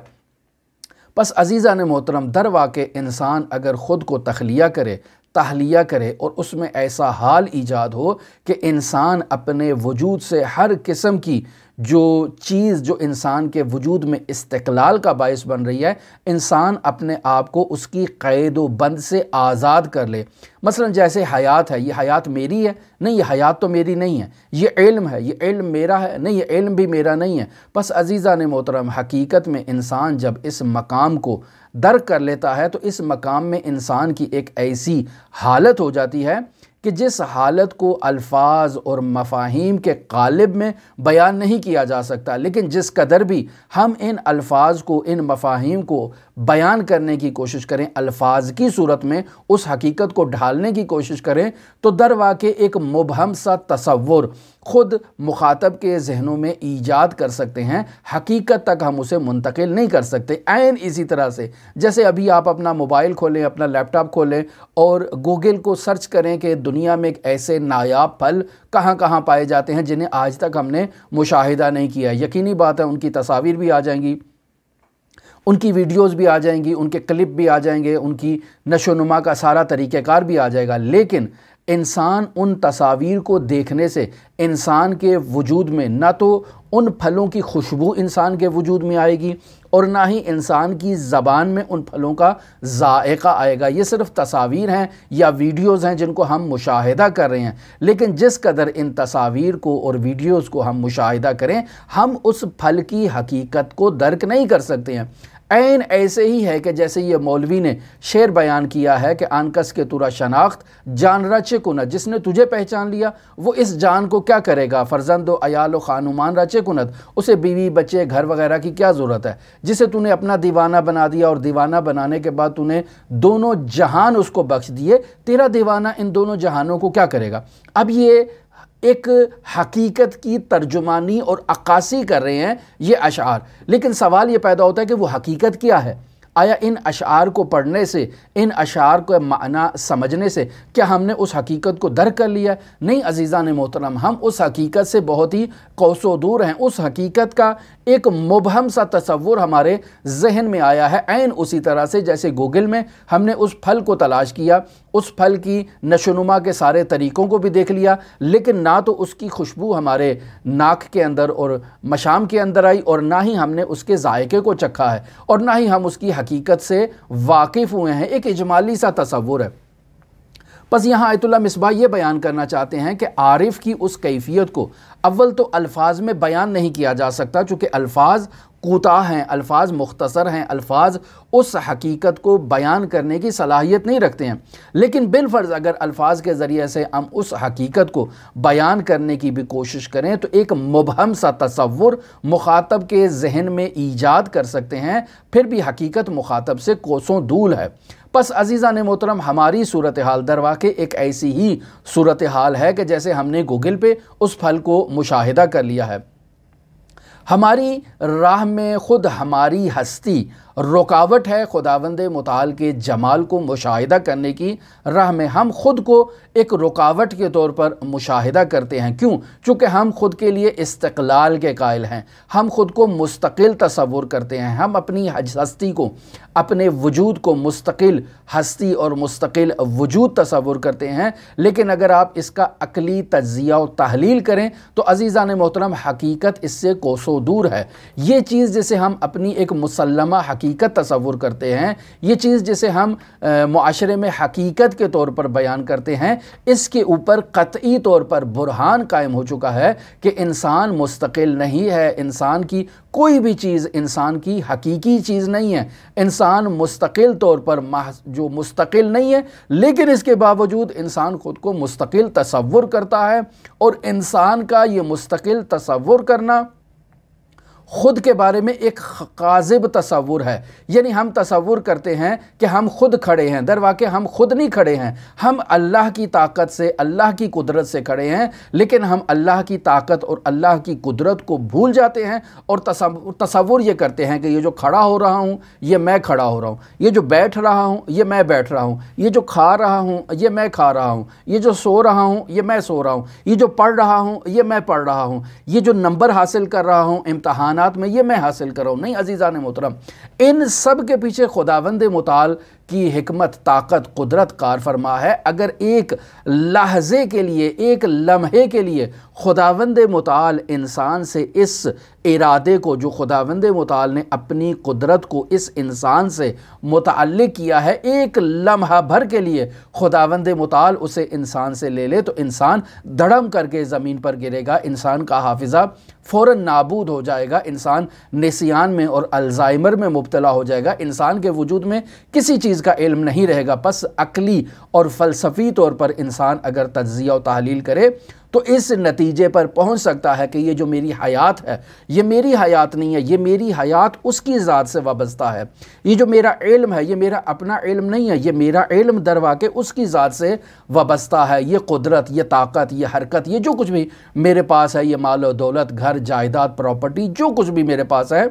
پس عزیزان محترم، در واقع انسان اگر خود کو تخلیہ کرے، تحلیہ کرے اور اس میں ایسا حال ایجاد ہو کہ انسان اپنے وجود سے ہر قسم کی جو چیز جو انسان کے وجود میں استقلال کا باعث بن رہی ہے، انسان اپنے آپ کو اس کی قید و بند سے آزاد کر لے۔ مثلا جیسے حیات ہے، یہ حیات میری ہے؟ نہیں، یہ حیات تو میری نہیں ہے۔ یہ علم ہے، یہ علم میرا ہے؟ نہیں، یہ علم بھی میرا نہیں ہے۔ پس عزیزان محترم، حقیقت میں انسان جب اس مقام کو درک کر لیتا ہے تو اس مقام میں انسان کی ایک ایسی حالت ہو جاتی ہے کہ جس حالت کو الفاظ اور مفاہیم کے قالب میں بیان نہیں کیا جا سکتا، لیکن جس قدر بھی ہم ان الفاظ کو، ان مفاہیم کو بیان کرنے کی کوشش کریں، الفاظ کی صورت میں اس حقیقت کو ڈھالنے کی کوشش کریں تو در واقع ایک مبہم سا تصور خود مخاطب کے ذہنوں میں ایجاد کر سکتے ہیں، حقیقت تک ہم اسے منتقل نہیں کر سکتے۔ عین اسی طرح سے جیسے ابھی آپ اپنا موبائل کھولیں، اپنا لیپ ٹاپ کھولیں اور گوگل کو سرچ کریں کہ دنیا میں ایک ایسے نایاب پھل کہاں کہاں پائے جاتے ہیں جنہیں آج تک ہم نے مشاہدہ نہیں کیا، یقینی بات ہے ان کی تصاویر بھی آ جائیں گی، ان کی ویڈیوز بھی آ جائیں گی، ان کے کلپ بھی آ جائیں گے، ان کی نشو و نما کا سارا طریقہ کار بھی آ جائے گا، لیکن انسان ان تصاویر کو دیکھنے سے انسان کے وجود میں نہ تو ان پھلوں کی خوشبو انسان کے وجود میں آئے گی اور نہ ہی انسان کی زبان میں ان پھلوں کا ذائقہ آئے گا۔ یہ صرف تصاویر ہیں یا ویڈیوز ہیں جن کو ہم مشاہدہ کر رہے ہیں، لیکن جس قدر ان تصاویر کو اور ویڈیوز کو ہم مشاہدہ کریں ہم اس پھل کی حقیقت کو درک نہیں کر سکتے ہیں۔ عین ایسے ہی ہے کہ جیسے یہ مولوی نے شعر بیان کیا ہے کہ آنکس کے تورا شناخت جان را چه کند، جس نے تجھے پہچان لیا وہ اس جان کو کیا کرے گا، فرزند و عیال و خانمان را چه کند، اسے بیوی بچے گھر وغیرہ کی کیا ضرورت ہے، جسے تو نے اپنا دیوانہ بنا دیا اور دیوانہ بنانے کے بعد تو نے دونوں جہان اس کو بخش دیے، تیرا دیوانہ ان دونوں جہانوں کو کیا کرے گا۔ اب یہ ایک حقیقت کی ترجمانی اور عکاسی کر رہے ہیں یہ اشعار، لیکن سوال یہ پیدا ہوتا ہے کہ وہ حقیقت کیا ہے؟ آیا ان اشعار کو پڑھنے سے، ان اشعار کو معنی سمجھنے سے کیا ہم نے اس حقیقت کو درک کر لیا؟ نہیں عزیزان محترم، ہم اس حقیقت سے بہت ہی قوس و دور ہیں۔ اس حقیقت کا ایک مبہم سا تصور ہمارے ذہن میں آیا ہے، عین اسی طرح سے جیسے گوگل میں ہم نے اس پھل کو تلاش کیا، اس پھل کی نشو و نما کے سارے طریقوں کو بھی دیکھ لیا، لیکن نہ تو اس کی خوشبو ہمارے ناک کے اندر اور مشام کے اندر آئی اور نہ ہی ہم نے اس کے ذائقے کو چکھا ہے اور نہ ہی ہم اس کی حقیقت سے واقف ہوئے ہیں، ایک اجمالی سا تصور ہے۔ بس یہاں آیت اللہ مصباح یہ بیان کرنا چاہتے ہیں کہ عارف کی اس کیفیت کو اول تو الفاظ میں بیان نہیں کیا جا سکتا، چونکہ الفاظ کوتاہ ہیں، الفاظ مختصر ہیں، الفاظ اس حقیقت کو بیان کرنے کی صلاحیت نہیں رکھتے ہیں، لیکن بالفرض اگر الفاظ کے ذریعے سے ہم اس حقیقت کو بیان کرنے کی بھی کوشش کریں تو ایک مبہم سا تصور مخاطب کے ذہن میں ایجاد کر سکتے ہیں، پھر بھی حقیقت مخاطب سے کوسوں دور ہے۔ پس عزیزان محترم، ہماری صورتحال در واقع ایک ایسی ہی صورتحال ہے کہ جیسے ہم نے گوگل پہ اس پھل کو مشاہدہ کر لیا ہے۔ ہماری راہ میں خود ہماری ہستی رکاوٹ ہے خداوند متعال کے جمال کو مشاہدہ کرنے کی راہ میں، ہم خود کو ایک رکاوٹ کے طور پر مشاہدہ کرتے ہیں۔ کیوں؟ چونکہ ہم خود کے لیے استقلال کے قائل ہیں، ہم خود کو مستقل تصور کرتے ہیں، ہم اپنی ہستی کو، اپنے وجود کو مستقل ہستی اور مستقل وجود تصور کرتے ہیں۔ لیکن اگر آپ اس کا عقلی تجزیہ و تحلیل کریں تو عزیزان محترم حقیقت اس سے کوسوں دور ہے۔ یہ چیز جسے ہم اپنی ایک مسلمہ حقیقت تصور کرتے ہیں، یہ چیز جسے ہم معاشرے میں حقیقت کے طور پر بیان کرتے ہیں، اس کے اوپر قطعی طور پر برہان قائم ہو چکا ہے کہ انسان مستقل نہیں ہے، انسان کی کوئی بھی چیز انسان کی حقیقی چیز نہیں ہے، انسان مستقل طور پر جو مستقل نہیں ہے، لیکن اس کے باوجود انسان خود کو مستقل تصور کرتا ہے، اور انسان کا یہ مستقل تصور کرنا خود کے بارے میں ایک کاذب تصور ہے۔ یعنی ہم تصور کرتے ہیں کہ ہم خود کھڑے ہیں، در واقع ہم خود نہیں کھڑے ہیں، ہم اللہ کی طاقت سے، اللہ کی قدرت سے کھڑے ہیں، لیکن ہم اللہ کی طاقت اور اللہ کی قدرت کو بھول جاتے ہیں اور تصور یہ کرتے ہیں کہ یہ جو کھڑا ہو رہا ہوں یہ میں کھڑا ہو رہا ہوں، یہ جو بیٹھ رہا ہوں یہ میں بیٹھ رہا ہوں، یہ جو کھا رہا ہوں یہ میں کھا رہا ہوں، یہ جو سو رہا ہوں یہ میں سو رہا ہوں، یہ جو پڑھ رہا ہوں یہ میں پڑھ رہا ہوں، یہ جو نمبر حاصل کر رہا ہوں امتحانات میں یہ میں حاصل کر رہا ہوں۔ نہیں عزیزان محترم، ان سب کے پیچھے خداوند متعال کی حکمت، طاقت، قدرت کار فرما ہے۔ اگر ایک لحظے کے لیے، ایک لمحے کے لیے خداوند متعال انسان سے اس ارادے کو، جو خداوند متعال نے اپنی قدرت کو اس انسان سے متعلق کیا ہے، ایک لمحہ بھر کے لیے خداوند متعال اسے انسان سے لے لے تو انسان دھڑم کر کے زمین پر گرے گا، انسان کا حافظہ فوراً نابود ہو جائے گا، انسان نسیان میں اور الزائمر میں مبتلا ہو جائے گا، انسان کے وجود میں کسی چیز کا علم نہیں رہے گا۔ پس عقلی اور فلسفی طور پر انسان اگر تجزیہ و تحلیل کرے تو اس نتیجے پر پہنچ سکتا ہے کہ یہ جو میری حیات ہے یہ میری حیات نہیں ہے، یہ میری حیات اس کی ذات سے وابستہ ہے، یہ جو میرا علم ہے یہ میرا اپنا علم نہیں ہے، یہ میرا علم در واقع اس کی ذات سے وابستہ ہے۔ یہ قدرت، یہ طاقت، یہ حرکت، یہ جو کچھ بھی میرے پاس ہے، یہ مال و دولت، گھر، جائیداد، پراپرٹی، جو کچھ بھی میرے پاس ہے،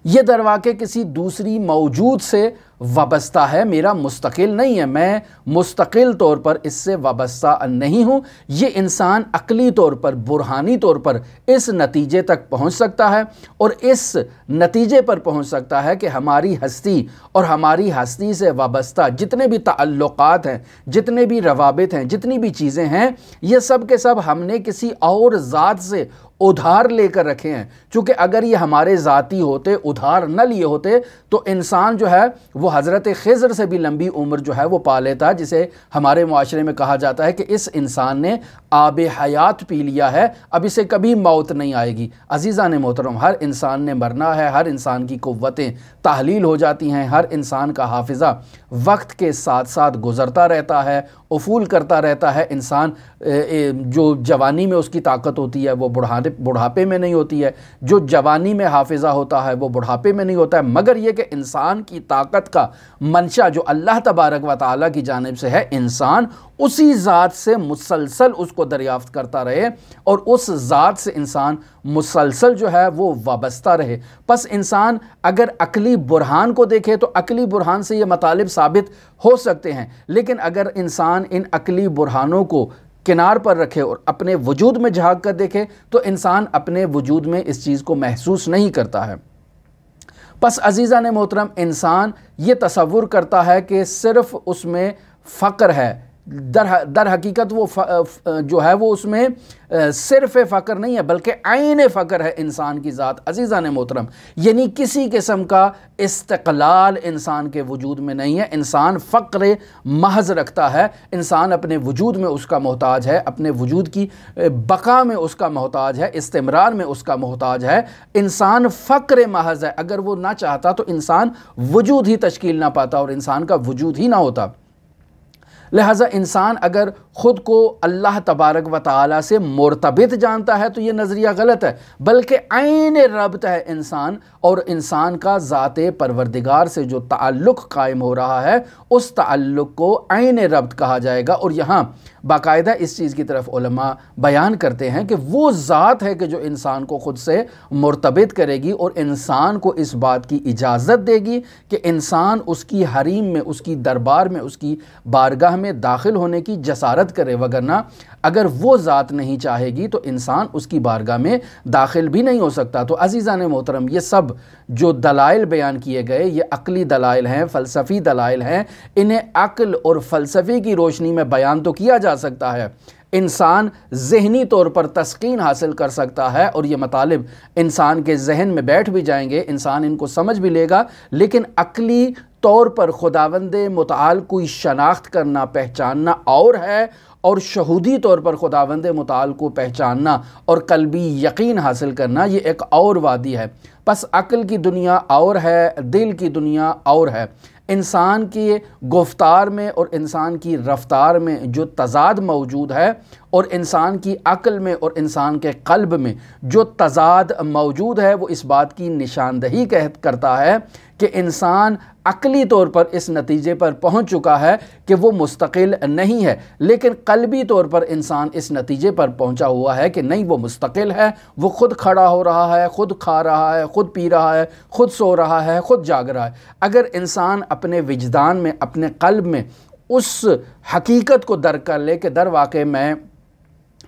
یہ در واقع کسی دوسری موجود سے وابستہ ہے، میرا مستقل نہیں ہے، میں مستقل طور پر اس سے وابستہ نہیں ہوں۔ یہ انسان عقلی طور پر، برہانی طور پر اس نتیجے تک پہنچ سکتا ہے، اور اس نتیجے پر پہنچ سکتا ہے کہ ہماری ہستی اور ہماری ہستی سے وابستہ جتنے بھی تعلقات ہیں، جتنے بھی روابط ہیں، جتنی بھی چیزیں ہیں، یہ سب کے سب ہم نے کسی اور ذات سے ادھار لے کر رکھے ہیں۔ چونکہ اگر یہ ہمارے ذاتی ہوتے، ادھار نہ لیے ہوتے، تو انسان جو ہے وہ حضرت خضر سے بھی لمبی عمر جو ہے وہ پا لیتا، جسے ہمارے معاشرے میں کہا جاتا ہے کہ اس انسان نے آب حیات پی لیا ہے، اب اسے کبھی موت نہیں آئے گی۔ عزیزان محترم، ہر انسان نے مرنا ہے، ہر انسان کی قوتیں تحلیل ہو جاتی ہیں، ہر انسان کا حافظہ وقت کے ساتھ ساتھ گزرتا رہتا ہے، افول کرتا رہتا ہے۔ انسان جو جوانی میں اس کی طاقت ہوتی ہے وہ بڑھاپے میں نہیں ہوتی ہے، جو جوانی میں حافظہ ہوتا ہے وہ بڑھاپے میں نہیں ہوتا ہے، مگر یہ کہ انسان کی طاقت کا منشا جو اللہ تبارک و تعالیٰ کی جانب سے ہے، انسان اسی ذات سے مسلسل اس کو دریافت کرتا رہے اور اس ذات سے انسان مسلسل جو ہے وہ وابستہ رہے۔ پس انسان اگر عقلی برہان کو دیکھے تو عقلی برہان سے یہ مطالب ثابت ہو سکتے ہیں، لیکن اگر انسان ان عقلی برہانوں کو کنار پر رکھے اور اپنے وجود میں جھانک کر دیکھے تو انسان اپنے وجود میں اس چیز کو محسوس نہیں کرتا ہے۔ پس عزیزان محترم، انسان یہ تصور کرتا ہے کہ صرف اس میں فقر ہے، در حقیقت وہ جو ہے وہ اس میں صرف فقر نہیں ہے بلکہ عین فقر ہے انسان کی ذات۔ عزیزان محترم، یعنی کسی قسم کا استقلال انسان کے وجود میں نہیں ہے، انسان فقر محض رکھتا ہے، انسان اپنے وجود میں اس کا محتاج ہے، اپنے وجود کی بقا میں اس کا محتاج ہے، استمرار میں اس کا محتاج ہے، انسان فقر محض ہے۔ اگر وہ نہ چاہتا تو انسان وجود ہی تشکیل نہ پاتا اور انسان کا وجود ہی نہ ہوتا۔ لہٰذا انسان اگر خود کو اللہ تبارک و تعالیٰ سے مرتبط جانتا ہے تو یہ نظریہ غلط ہے، بلکہ عین ربط ہے انسان اور انسان کا ذات پروردگار سے جو تعلق قائم ہو رہا ہے اس تعلق کو عین ربط کہا جائے گا۔ اور یہاں باقاعدہ اس چیز کی طرف علماء بیان کرتے ہیں کہ وہ ذات ہے کہ جو انسان کو خود سے مرتبط کرے گی اور انسان کو اس بات کی اجازت دے گی کہ انسان اس کی حریم میں، اس کی دربار میں، اس کی بارگاہ میں داخل ہونے کی جسارت کرے، وگرنہ اگر وہ ذات نہیں چاہے گی تو انسان اس کی بارگاہ میں داخل بھی نہیں ہو سکتا۔ تو عزیزان محترم، یہ سب جو دلائل بیان کیے گئے یہ عقلی دلائل ہیں، فلسفی دلائل ہیں، انہیں عقل اور فلسفے کی روشنی میں بیان تو کیا جا سکتا ہے، انسان ذہنی طور پر تسکین حاصل کر سکتا ہے اور یہ مطالب انسان کے ذہن میں بیٹھ بھی جائیں گے، انسان ان کو سمجھ بھی لے گا، لیکن عقلی طور پر خداوند متعال کوئی شناخت کرنا، پہچاننا اور ہے، اور شہودی طور پر خداوند متعال کو پہچاننا اور قلبی یقین حاصل کرنا یہ ایک اور وادی ہے۔ پس عقل کی دنیا اور ہے، دل کی دنیا اور ہے۔ انسان کی گفتار میں اور انسان کی رفتار میں جو تضاد موجود ہے اور انسان کی عقل میں اور انسان کے قلب میں جو تضاد موجود ہے وہ اس بات کی نشاندہی کرتا ہے کہ انسان عقلی طور پر اس نتیجے پر پہنچ چکا ہے کہ وہ مستقل نہیں ہے، لیکن قلبی طور پر انسان اس نتیجے پر پہنچا ہوا ہے کہ نہیں، وہ مستقل ہے، وہ خود کھڑا ہو رہا ہے، خود کھا رہا ہے، خود پی رہا ہے، خود سو رہا ہے، خود جاگ رہا ہے۔ اگر انسان اپنے وجدان میں، اپنے قلب میں اس حقیقت کو درک کر لے کہ در واقع میں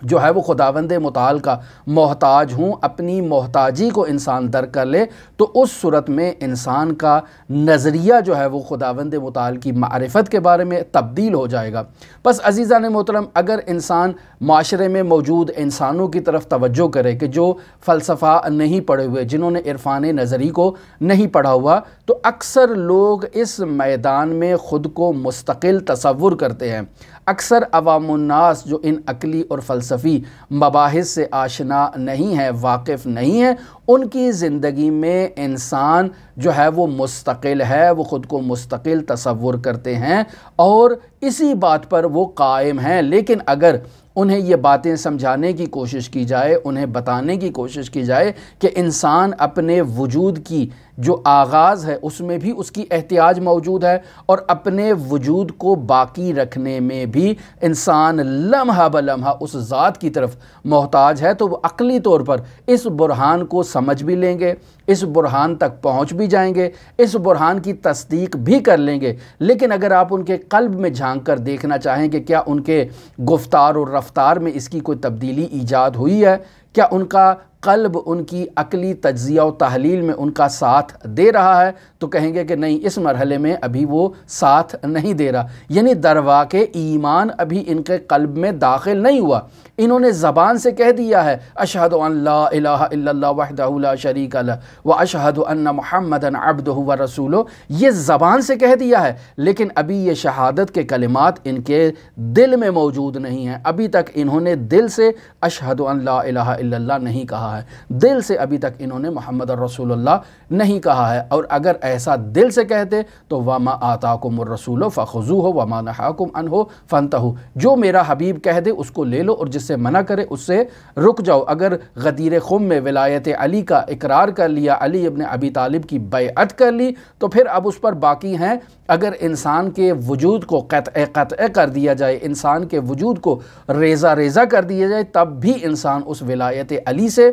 جو ہے وہ خداوند متعال کا محتاج ہوں، اپنی محتاجی کو انسان درک کر لے تو اس صورت میں انسان کا نظریہ جو ہے وہ خداوند متعال کی معرفت کے بارے میں تبدیل ہو جائے گا۔ بس عزیزان محترم، اگر انسان معاشرے میں موجود انسانوں کی طرف توجہ کرے کہ جو فلسفہ نہیں پڑھے ہوئے، جنہوں نے عرفان نظری کو نہیں پڑھا ہوا، تو اکثر لوگ اس میدان میں خود کو مستقل تصور کرتے ہیں۔ اکثر عوام الناس جو ان عقلی اور فلسفی مباحث سے آشنا نہیں ہیں، واقف نہیں ہیں، ان کی زندگی میں انسان جو ہے وہ مستقل ہے، وہ خود کو مستقل تصور کرتے ہیں اور اسی بات پر وہ قائم ہیں۔ لیکن اگر انہیں یہ باتیں سمجھانے کی کوشش کی جائے، انہیں بتانے کی کوشش کی جائے کہ انسان اپنے وجود کی جو آغاز ہے اس میں بھی اس کی احتیاج موجود ہے اور اپنے وجود کو باقی رکھنے میں بھی انسان لمحہ بلمحہ اس ذات کی طرف محتاج ہے، تو وہ عقلی طور پر اس برہان کو سمجھ بھی لیں گے، اس برہان تک پہنچ بھی جائیں گے، اس برہان کی تصدیق بھی کر لیں گے۔ لیکن اگر آپ ان کے قلب میں جھانک کر دیکھنا چاہیں کہ کیا ان کے گفتار اور رفتار میں اس کی کوئی تبدیلی ایجاد ہوئی ہے، کیا ان کا قلب ان کی عقلی تجزیہ و تحلیل میں ان کا ساتھ دے رہا ہے، تو کہیں گے کہ نہیں، اس مرحلے میں ابھی وہ ساتھ نہیں دے رہا، یعنی در واقع ایمان ابھی ان کے قلب میں داخل نہیں ہوا۔ انہوں نے زبان سے کہہ دیا ہے اشہد ان لا الہ الا اللہ وحدہ لا شریک لہ واشہد ان محمدا عبدہ ورسولہ، یہ زبان سے کہہ دیا ہے، لیکن ابھی یہ شہادت کے کلمات ان کے دل میں موجود نہیں ہیں۔ ابھی تک انہوں نے دل سے اشہد ان لا الہ الا اللہ نہیں کہا ہے، دل سے ابھی تک انہوں نے محمد رسول اللہ نہیں کہا ہے۔ اور اگر ایسا دل سے کہتے تو وما آتاکم الرسول فخذوہ وما نہاکم عنہ فانتہوا، جو میرا حبیب کہہ دے اس کو لے لو اور جس سے منع کرے اس سے رک جاؤ۔ اگر غدیر خم میں ولایت علی کا اقرار کر لیا، علی ابن ابی طالب کی بیعت کر لی، تو پھر اب اس پر باقی ہیں اگر انسان کے وجود کو قطع کر دیا جائے، انسان کے وجود کو ریزہ ریزہ کر دیا جائے، تب بھی انسان اس ولایت علی سے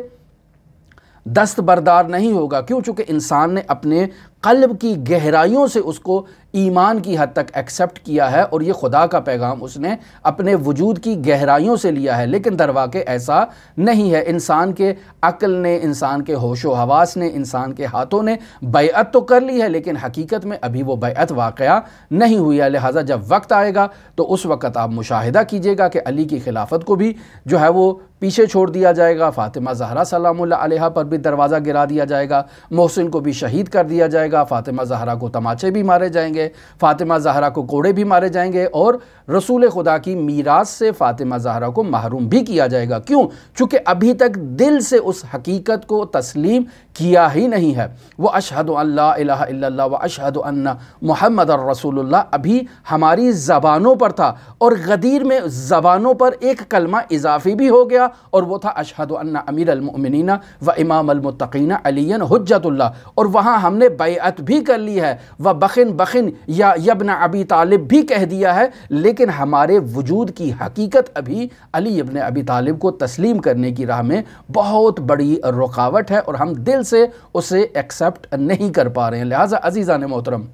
دستبردار نہیں ہوگا۔ کیوں؟ چونکہ انسان نے اپنے قلب کی گہرائیوں سے اس کو ایمان کی حد تک ایکسیپٹ کیا ہے اور یہ خدا کا پیغام اس نے اپنے وجود کی گہرائیوں سے لیا ہے، لیکن در واقع ایسا نہیں ہے۔ انسان کے عقل نے، انسان کے ہوش و حواس نے، انسان کے ہاتھوں نے بیعت تو کر لی ہے، لیکن حقیقت میں ابھی وہ بیعت واقعہ نہیں ہوئی ہے۔ لہٰذا جب وقت آئے گا تو اس وقت آپ مشاہدہ کیجئے گا کہ علی کی خلافت کو بھی جو ہے وہ پیچھے چھوڑ دیا جائے گا، فاطمہ زہرا سلام اللہ علیہا پر بھی دروازہ گرا دیا جائے گا، محسن کو بھی شہید کر دیا جائے گا، فاطمہ زہرا کو تماچے بھی مارے جائیں گے، فاطمہ زہرا کو کوڑے بھی مارے جائیں گے، اور رسول خدا کی میراث سے فاطمہ زہرا کو محروم بھی کیا جائے گا۔ کیوں؟ چونکہ ابھی تک دل سے اس حقیقت کو تسلیم کیا ہی نہیں ہے۔ وَأَشْهَدُ أَن لَا إِلَهَ إِلَّا اللَّهُ وَأَشْهَدُ أَنَّ مُحَمَّدًا رَسُولُ اللَّهِ ابھی ہماری زبانوں پر تھا، اور غدیر میں زبانوں پر ایک کلمہ اضافی بھی ہو گیا، اور وہ تھا اشہد ان امیر المؤمنین و امام المتقین علی حجت اللہ، اور وہاں ہم نے بیعت بھی کر لی ہے، و بخن بخن یا ابن ابی طالب بھی کہہ دیا ہے، لیکن ہمارے وجود کی حقیقت ابھی علی ابن ابی طالب کو تسلیم کرنے کی راہ میں بہت بڑی رکاوٹ ہے، اور ہم دل سے اسے ایکسیپٹ نہیں کر پا رہے ہیں۔ لہٰذا عزیزان محترم،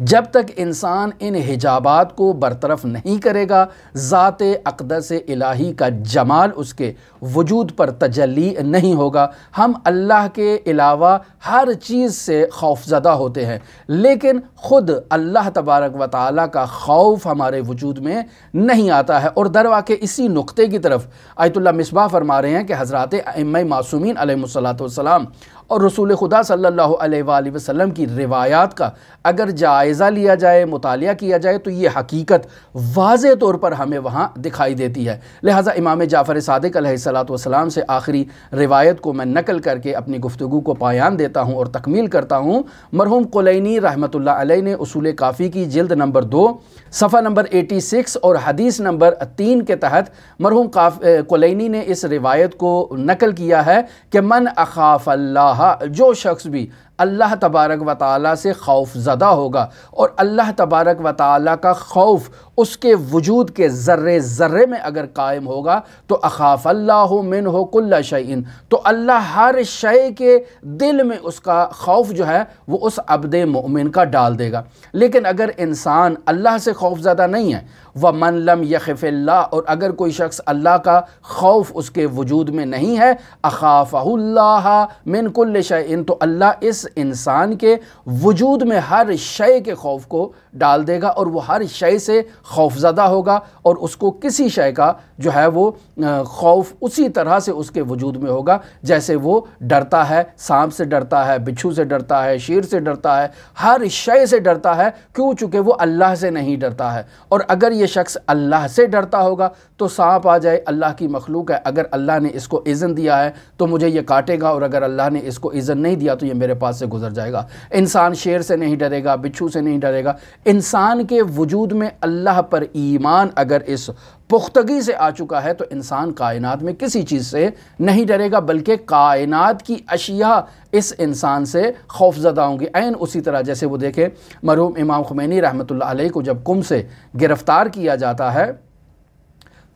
جب تک انسان ان حجابات کو برطرف نہیں کرے گا، ذات اقدس الہی کا جمال اس کے وجود پر تجلی نہیں ہوگا۔ ہم اللہ کے علاوہ ہر چیز سے خوفزدہ ہوتے ہیں، لیکن خود اللہ تبارک و تعالیٰ کا خوف ہمارے وجود میں نہیں آتا ہے۔ اور در واقع اسی نقطے کی طرف آیت اللہ مصباح فرما رہے ہیں کہ حضرات ائمہ معصومین علیہ الصلاۃ اور رسول خدا صلی اللہ علیہ وآلہ وسلم کی روایات کا اگر جائزہ لیا جائے، مطالعہ کیا جائے، تو یہ حقیقت واضح طور پر ہمیں وہاں دکھائی دیتی ہے۔ لہٰذا امام جعفر صادق علیہ السلام سے آخری روایت کو میں نقل کر کے اپنی گفتگو کو پایان دیتا ہوں اور تکمیل کرتا ہوں۔ مرحوم کلینی رحمۃ اللہ علیہ نے اصول کافی کی جلد نمبر 2 صفحہ نمبر 86 اور حدیث نمبر 3 کے تحت مرحوم کلینی نے اس روایت کو نقل کیا ہے کہ من اخاف اللہ، جو شخص بھی اللہ تبارک و تعالیٰ سے خوف زدہ ہوگا اور اللہ تبارک و تعالیٰ کا خوف اس کے وجود کے ذرے ذرے میں اگر قائم ہوگا تو اخاف اللہ منہ کل شیء، تو اللہ ہر شے کے دل میں اس کا خوف جو ہے وہ اس عبد مومن کا ڈال دے گا۔ لیکن اگر انسان اللہ سے خوف زدہ نہیں ہے، وَمَن لَمْ يَخِفِ اللَّهُ، اور اگر کوئی شخص اللہ کا خوف اس کے وجود میں نہیں ہے، اخافہ اللہ من کل شیء، تو اللہ اس انسان کے وجود میں ہر شے کے خوف کو ڈال دے گا، اور وہ ہر شے سے خوف زدہ ہوگا، اور اس کو کسی شے کا جو ہے وہ خوف اسی طرح سے اس کے وجود میں ہوگا جیسے وہ ڈرتا ہے، سانپ سے ڈرتا ہے، بچھو سے ڈرتا ہے، شیر سے ڈرتا ہے، ہر شے سے ڈرتا ہے۔ کیوں؟ چونکہ وہ اللہ سے نہیں ڈرتا ہے۔ اور اگر یہ شخص اللہ سے ڈرتا ہوگا تو سانپ آ جائے، اللہ کی مخلوق ہے، اگر اللہ نے اس کو اذن دیا ہے تو مجھے یہ کاٹے گا، اور اگر اللہ نے اس کو اذن نہیں دیا تو یہ میرے پاس سے گزر جائے گا۔ انسان شیر سے نہیں ڈرے گا، بچھو سے نہیں ڈرے گا۔ انسان کے وجود میں اللہ پر ایمان اگر اس پختگی سے آ چکا ہے تو انسان کائنات میں کسی چیز سے نہیں ڈرے گا، بلکہ کائنات کی اشیاء اس انسان سے خوف زدہ ہوں گی۔ عین اسی طرح جیسے وہ دیکھیں مرحوم امام خمینی رحمۃ اللہ علیہ کو جب قم سے گرفتار کیا جاتا ہے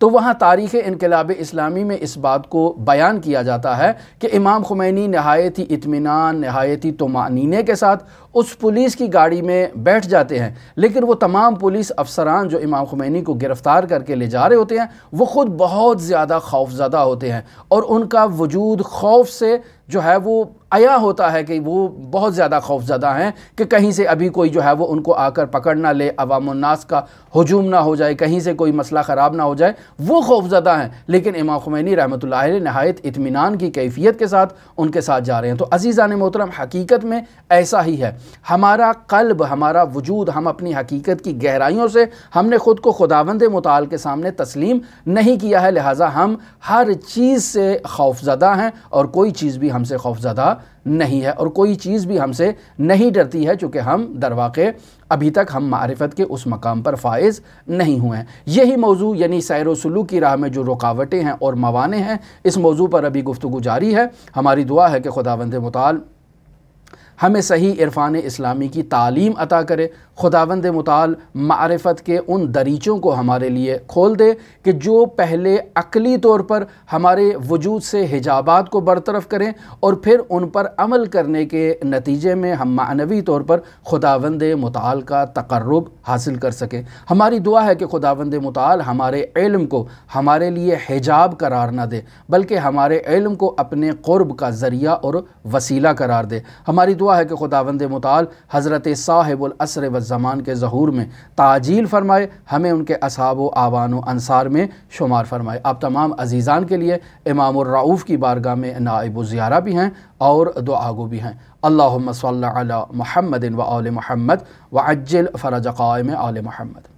تو وہاں تاریخ انقلاب اسلامی میں اس بات کو بیان کیا جاتا ہے کہ امام خمینی نہایت ہی اطمینان، نہایت ہی طمأنینے کے ساتھ اس پولیس کی گاڑی میں بیٹھ جاتے ہیں، لیکن وہ تمام پولیس افسران جو امام خمینی کو گرفتار کر کے لے جا رہے ہوتے ہیں وہ خود بہت زیادہ خوف زدہ ہوتے ہیں، اور ان کا وجود خوف سے جو ہے وہ عیا ہوتا ہے کہ وہ بہت زیادہ خوف زدہ ہیں کہ کہیں سے ابھی کوئی جو ہے وہ ان کو آ کر پکڑ نہ لے، عوام الناس کا ہجوم نہ ہو جائے، کہیں سے کوئی مسئلہ خراب نہ ہو جائے، وہ خوف زدہ ہیں۔ لیکن امام خمینی رحمۃ اللہ علیہ نہایت اطمینان کی کیفیت کے ساتھ ان کے ساتھ جا رہے ہیں۔ تو عزیزان محترم، حقیقت میں ایسا ہی ہے۔ ہمارا قلب، ہمارا وجود، ہم اپنی حقیقت کی گہرائیوں سے ہم نے خود کو خداوند متعال کے سامنے تسلیم نہیں کیا ہے، لہٰذا ہم ہر چیز سے خوف زدہ ہیں، اور کوئی چیز بھی ہم سے خوف زدہ نہیں ہے، اور کوئی چیز بھی ہم سے نہیں ڈرتی ہے، چونکہ ہم در واقع ابھی تک ہم معرفت کے اس مقام پر فائز نہیں ہوئے ہیں۔ یہی موضوع یعنی سیر و سلوک کی راہ میں جو رکاوٹیں ہیں اور موانع ہیں، اس موضوع پر ابھی گفتگو جاری ہے۔ ہماری دعا ہے کہ خداوند متعال ہمیں صحیح عرفان اسلامی کی تعلیم عطا کرے۔ خداوند متعال معرفت کے ان دریچوں کو ہمارے لیے کھول دے کہ جو پہلے عقلی طور پر ہمارے وجود سے حجابات کو برطرف کریں اور پھر ان پر عمل کرنے کے نتیجے میں ہم معنوی طور پر خداوند متعال کا تقرب حاصل کر سکیں۔ ہماری دعا ہے کہ خداوند متعال ہمارے علم کو ہمارے لیے حجاب قرار نہ دے، بلکہ ہمارے علم کو اپنے قرب کا ذریعہ اور وسیلہ قرار دے۔ ہماری دعا ہے کہ خداوند متعال حضرت صاحب العصر والزمان کے ظہور میں تعجیل فرمائے، ہمیں ان کے اصحاب و اعوان و انصار میں شمار فرمائے۔ آپ تمام عزیزان کے لیے امام الرؤوف کی بارگاہ میں نائب و زیارہ بھی ہیں اور دعا گو بھی ہیں۔ اللہم صلی علی محمد و آل محمد وعجل فرج قائم آل محمد۔